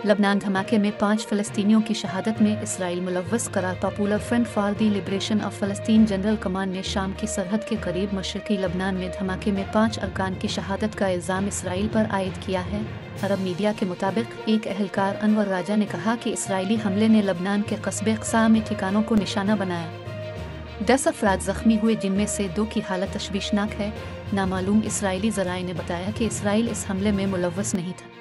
लबनान धमाके में 5 फ़लस्तीनियों की शहादत में इसराइल मुलव्वस करार। Popular front for the liberation of Palestine general command ने शाम की सरहद के करीब मशरक़ी लबनान में धमाके में 5 अरकान की शहादत का इल्ज़ाम इसराइल पर आयद किया है। अरब मीडिया के मुताबिक एक एहलकार अनवर राजा ने कहा कि इसराइली हमले ने लबनान के कस्बे क़सा में ठिकानों को निशाना बनाया। 10 अफराद ज़ख्मी हुए, जिनमें से 2 की हालत तशवीशनाक है। नामालूम इसराइली ज़राए ने बताया कि इसराइल इस हमले में मुलव्वस नहीं था।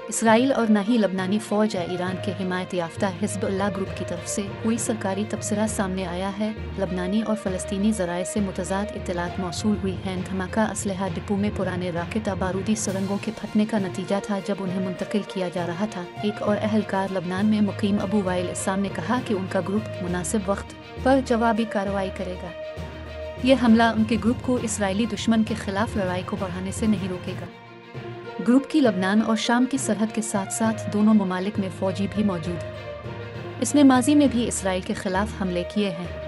इसराइल और न ही लबनानी फ़ौज या ईरान के हिमायत याफ्ता हिज़्बुल्लाह ग्रुप की तरफ से कोई सरकारी तबसरा सामने आया है। लबनानी और फ़लस्तीनी ज़राए से मुतज़ाद इत्तलात मौसूल हुई हैं। धमाका असलहा डिपो में पुराने राकेट बारूदी सुरंगों के फटने का नतीजा था जब उन्हें मुंतकिल किया जा रहा था। एक और एहलकार लबनान में मुकीम अबू वाइल इस्साम ने कहा कि उनका ग्रुप मुनासिब वक्त पर जवाबी कार्रवाई करेगा। यह हमला उनके ग्रुप को इसराइली दुश्मन के खिलाफ लड़ाई को बढ़ाने से नहीं रोकेगा। ग्रुप की लबनान और शाम की सरहद के साथ साथ दोनों ममालिक में फ़ौजी भी मौजूद हैं। इसने माजी में भी इसराइल के खिलाफ हमले किए हैं।